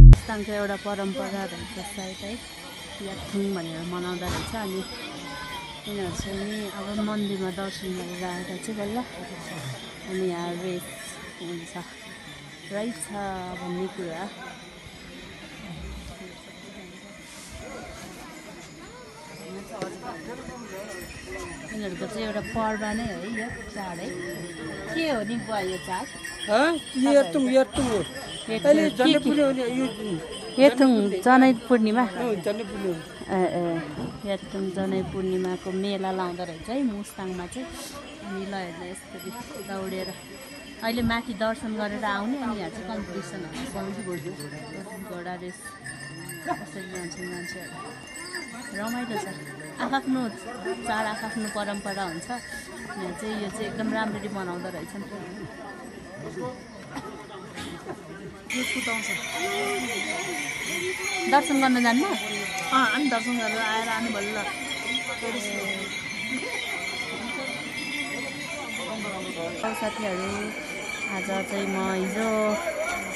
मुस्ताङको एउटा परम्परा रहेछ सायद है याथुङ भनेर मनाउँदा रहेछ अनि यिनीहरू चाहिँ नि अब मन्दिरमा दर्शन गरेर आएर चाहिँ बल्ल अनि यहाँ रेस हुन्छ रहेछ भन्ने कुरा यिनीहरूको चाहिँ एउटा पर्व नै है यो चाड है के हो नि बुवा यो चाड याथुङ जनै पूर्णिमा याथुङ जनै पूर्णिमाको मेला लाउँदो रहेछ है मुस्ताङमा चाहिँ अनि ल हेर्दा यसरी दौडेर अहिले माथि दर्शन गरेर आउने अनि यहाँ चाहिँ कम्पिटिसनहरू घोडा रेस कसरी जान्छन् मान्छेहरू रमाइलो छ आफ्नो चाड आफ्नो परम्परा हुन्छ यहाँ चाहिँ यो चाहिँ एकदम राम्ररी मनाउँदो रहेछन् यो कुदाउँछ दर्शन गर्न जान्न अनि दर्शन गरेर आएर आनु बल्ल साथीहरू आज चाहिँ म हिजो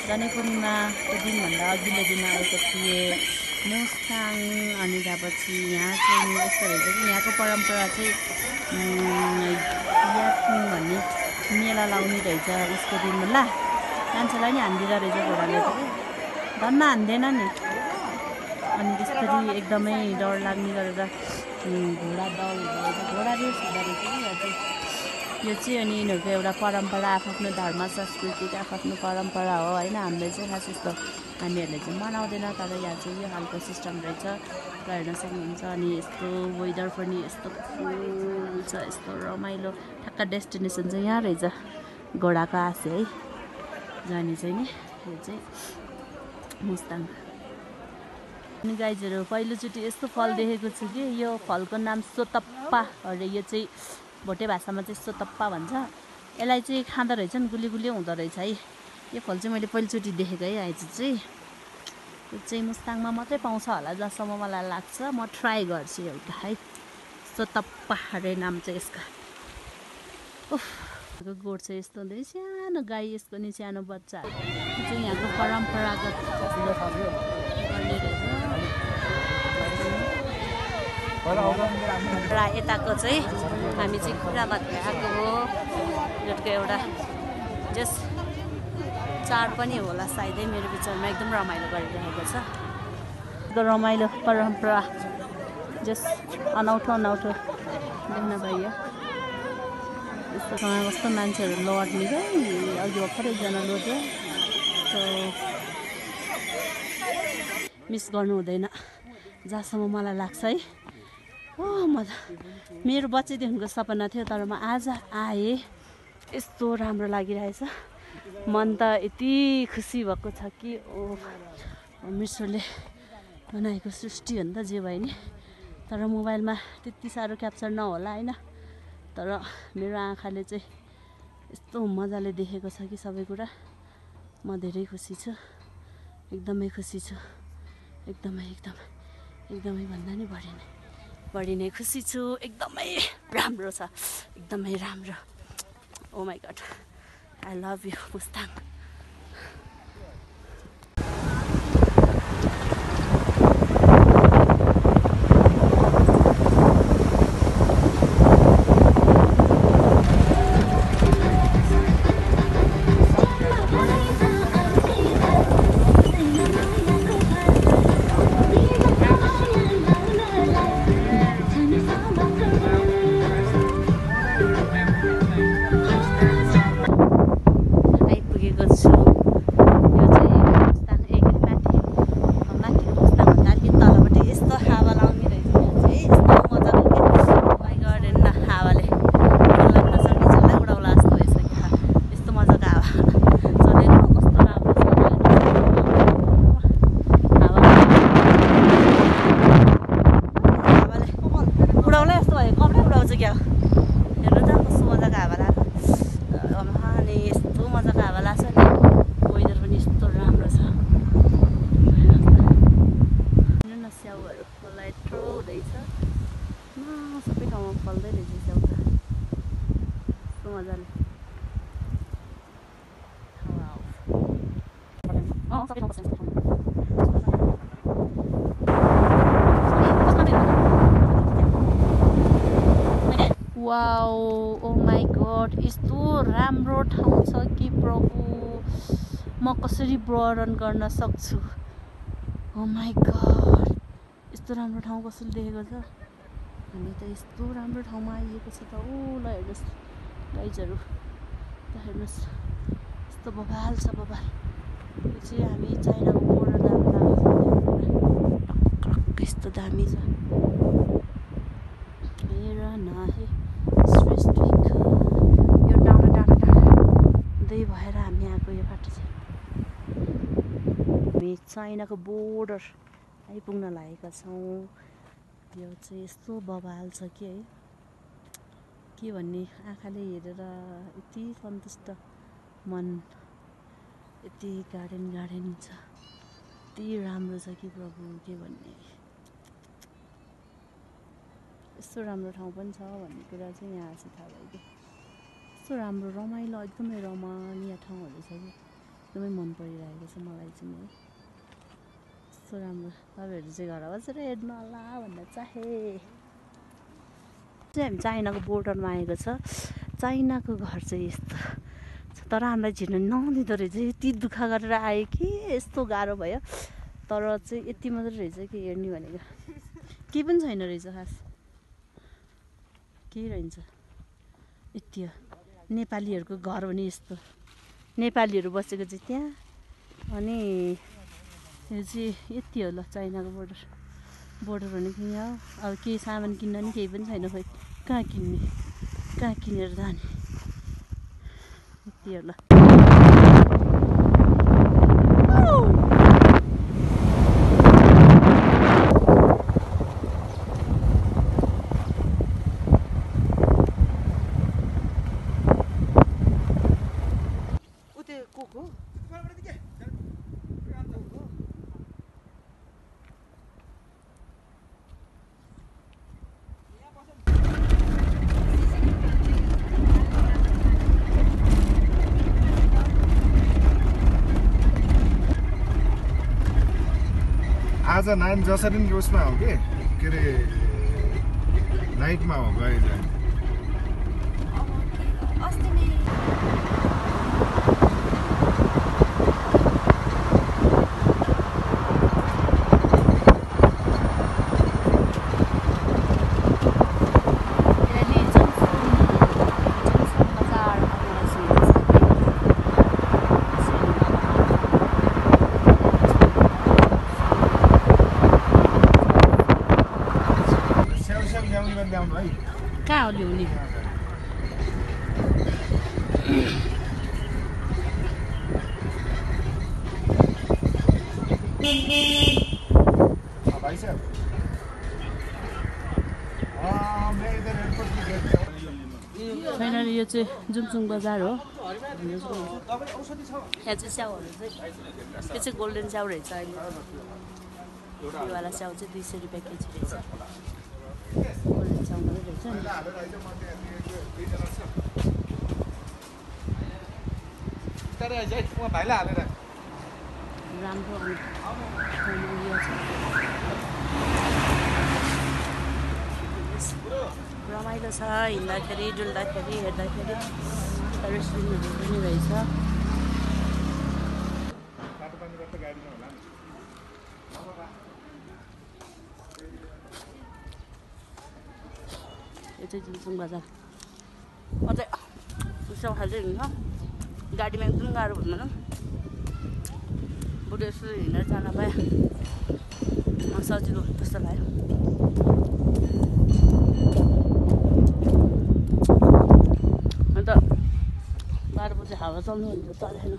जनै पूर्णिमाको दिनभन्दा अघिल्लो दिन आएको थिएँ मुस्ताङ अनि त्यसपछि यहाँ चाहिँ यस्तो रहेछ कि यहाँको परम्परा चाहिँ याथुङ भन्ने मेला लाउने रहेछ उसको दिनमा ला मान्छेलाई नि हान्दिँदो रहेछ घोडाले त धन्न हान्दैन नि अनि त्यसरी एकदमै डर लाग्ने गरेर घोडा दौड हुँदो रहेछ घोडा रेस हुँदो रहेछ कि यो चाहिँ अनि यिनीहरूको एउटा परम्परा आफ्नो धर्म संस्कृतिको आफ्नो परम्परा हो होइन हामीले चाहिँ खास यस्तो हामीहरूले चाहिँ मनाउँदैन तर यहाँ चाहिँ यो खालको सिस्टम रहेछ र हेर्न सक्नुहुन्छ अनि यस्तो वेदर पनि यस्तो कुल छ यस्तो रमाइलो ठ्याक्क डेस्टिनेसन चाहिँ यहाँ रहेछ घोडाको आसे है जाने चाहिँ नि यो चाहिँ मुस्ताङ अनि गाइजहरू पहिलोचोटि यस्तो फल देखेको छु कि यो फलको नाम सोतप्पा अरे यो चाहिँ भोटे भाषामा चाहिँ सोतप्पा भन्छ यसलाई चाहिँ खाँदो रहेछ नि गुली गुली हुँदो रहेछ है यो फल चाहिँ मैले पहिलोचोटि देखेको है आज चाहिँ यो चाहिँ मुस्ताङमा मात्रै पाउँछ होला जहाँसम्म मलाई लाग्छ म ट्राई गर्छु एउटा है सोतप्पा अरे नाम चाहिँ यसको गोठ चाहिँ यस्तो हुँदै सानो गाई यसको नि सानो बच्चाहरू चाहिँ यहाँको परम्परागत गर्ने र यताको चाहिँ हामी चाहिँ कुरा मात्रै आएको हो यसको एउटा जस चाड पनि होला सायदै मेरो विचारमा एकदम रमाइलो गरिरहेको छ रमाइलो परम्परा जस अनौठो अनौठो देख्न पाइयो यस्तोसँग कस्तो मान्छेहरू लड्ने क्या अघि भर्खरै एकजना लड्यो मिस गर्नु हुँदैन जहाँसम्म मलाई लाग्छ है म त मेरो बच्चैदेखिको सपना थियो तर म आज आएँ यस्तो राम्रो लागिरहेछ मन त यति खुसी भएको छ कि परमेश्वरले बनाएको सृष्टि हो नि त जे भयो नि तर मोबाइलमा त्यति साह्रो क्याप्चर नहोला होइन तर मेरो आँखाले चाहिँ यस्तो मजाले देखेको छ कि सबै कुरा म धेरै खुसी छु एकदमै खुसी छु एकदमै एकदमै एकदमै भन्दा नि बढी नै खुसी छु एकदमै राम्रो छ एकदमै राम्रो oh my god I love you Mustang wow oh my god यस्तो राम्रो ठाउँ छ कि प्रभु म कसरी वर्णन गर्न सक्छु ओ माई गड यस्तो राम्रो ठाउँ कसरी देखेको छ हामी त यस्तो राम्रो ठाउँमा आइएको छ त ओ ल हेर्नुहोस् गाइजहरू त हेर्नुहोस् यस्तो बबाल छ बबाल यो चाहिँ हामी चाइनाको बोर्डर टक्क यस्तो दामी छ हेर न हे श्रेष्ठ यो टाढा टाढा टाढा हुँदै भएर हामी आएको यो बाटो चाहिँ हामी चाइनाको बोर्डर आइपुग्न लागेका छौँ यो चाहिँ यस्तो बबाल छ कि है के भन्ने आँखाले हेरेर यति सन्तुष्ट मन यति गार्डन छ यति राम्रो छ कि प्रभु के भन्ने यस्तो राम्रो ठाउँ पनि छ भन्ने कुरा चाहिँ यहाँ चाहिँ थाहा भयो कि यस्तो राम्रो रमाइलो एकदमै रमणीय ठाउँहरू छ कि एकदमै मन परिरहेको छ मलाई चाहिँ है यस्तो राम्रो तपाईँहरू चाहिँ घर बसेर हेर्नु होला भन्न चाहे चाहिँ हामी चाइनाको बोर्डरमा आएको छ चाइनाको घर चाहिँ यस्तो तर हामीलाई झिर्न नदिँदो रहेछ यति दुःख गरेर आयो कि यस्तो गाह्रो भयो तर चाहिँ यति मात्रै रहेछ कि हेर्ने भनेको केही पनि छैन रहेछ खास केही रहन्छ यति हो नेपालीहरूको घर भने यस्तो नेपालीहरू बसेको चाहिँ त्यहाँ अनि यो चाहिँ यति हो ल चाइनाको बोर्डर भनेको यहाँ अब केही सामान किन्न नि केही पनि छैन खोइ कहाँ किन्ने कहाँ किनेर जाने यति हो ल आज नाइन जसरी पनि उसमा हो कि के अरे नाइटमा हो गए जाने कहाँ हो ल्याउने भाइ साहब छैन यो चाहिँ जुमसुङ बजार हो यहाँ चाहिँ स्याउहरू चाहिँ यो चाहिँ गोल्डन स्याउ रहेछ अहिले योवाला स्याउ चाहिँ 200 रुपियाँ केजी रहेछ गोल्डन स्याउ मात्रै रहेछ नि राम्रो उयो छ रमाइलो छ हिँड्दाखेरि डुल्दाखेरि हेर्दाखेरि रेस्टुरेन्टहरू पनि रहेछ यो चाहिँ जुमसुङ बजार अझै उसो खाँदै हिँड्छ गाडीमा एकदम गाह्रो भनौँ बरु यसो हिँडेर जान पाएँ सजिलो जस्तो लाग्यो अन्त 12 बजे हावा चल्नु भनेर चलेन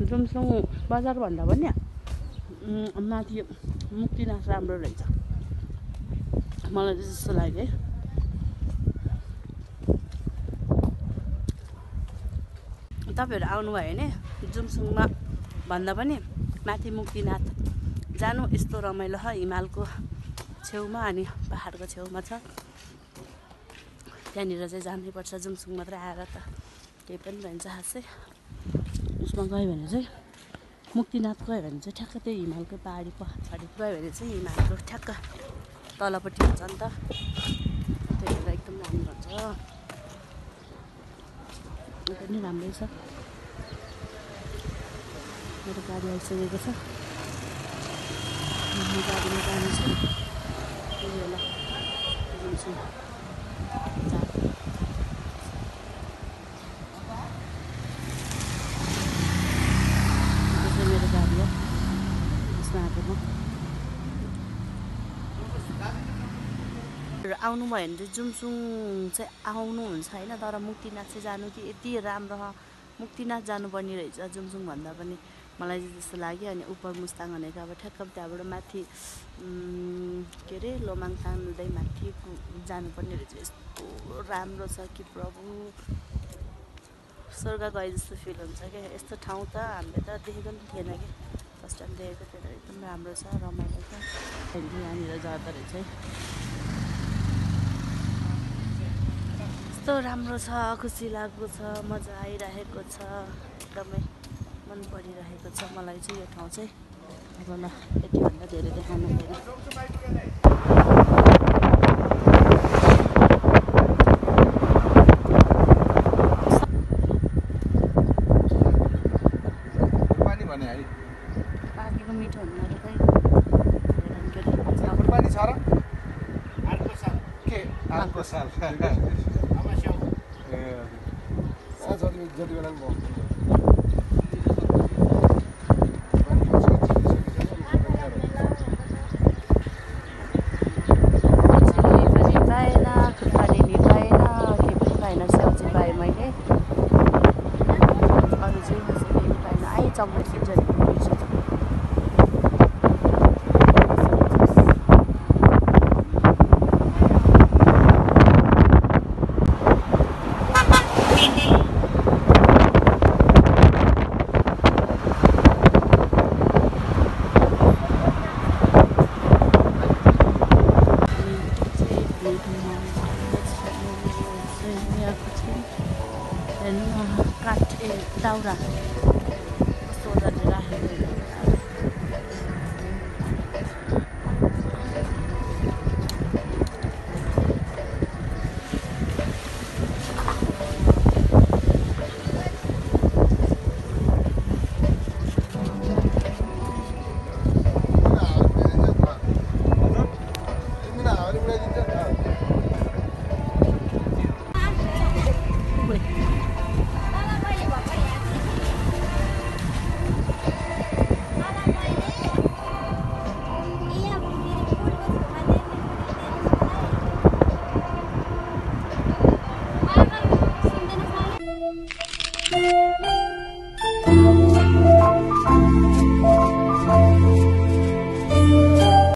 जुमसुङ बजार भन्दा पनि माथि मुक्तिनाथ राम्रो रहेछ मलाई चाहिँ जस्तो लाग्यो है तपाईँहरू आउनुभयो भने जुमसुङमा भन्दा पनि माथि मुक्तिनाथ जानु यस्तो रमाइलो छ हिमालको छेउमा अनि पहाडको छेउमा छ त्यहाँनिर चाहिँ जानैपर्छ जुमसुङ मात्रै आएर त केही पनि रहन्छ खासै उसमा गयो भने चाहिँ मुक्तिनाथ गयो भने चाहिँ ठ्याक्क त्यो हिमालको पहाडी पछाडि गयो भने चाहिँ हिमालको ठ्याक्क तलपट्टि हुन्छ नि त, त्यही भएर एकदम राम्रो हुन्छ। यो पनि राम्रै छ। मेरो गाडी आइसकेको छ, गाडीमा जानु छ त्यही बेला जान्छु। मेरो गाडी हो, यसमा आएको म। आउनु भयो भने चाहिँ जुमसुङ चाहिँ आउनुहुन्छ होइन, तर मुक्तिनाथ चाहिँ जानु कि यति राम्रो मुक्तिनाथ जानुपर्ने रहेछ जुमसुङ भन्दा पनि मलाई चाहिँ जस्तो लाग्यो। अनि उपर मुस्ताङ भनेको अब ठ्याक्क त्यहाँबाट माथि के अरे लोमाङताङ हुँदै माथि जानुपर्ने रहेछ। यस्तो राम्रो छ कि प्रभु, स्वर्ग गए जस्तो फिल हुन्छ क्या। यस्तो ठाउँ त हामीले त देखेको पनि थिएन कि, फर्स्ट टाइम देखेको थिएन। एकदम राम्रो छ, रमाइलो छ। यहाँनिर जाँदो रहेछ है, यस्तो राम्रो छ, खुसी लाग्दो छ, मजा आइरहेको छ, एकदमै मन परिरहेको छ मलाई चाहिँ यो ठाउँ चाहिँ। अब ल यतिभन्दा धेरै देखाउनु हुँदैन। पानीको मिठो हुन्न र खै पानी छ र के अर्को साल जति बेला काठ दाउरा कस्तो मजाले राखेको। Thank you.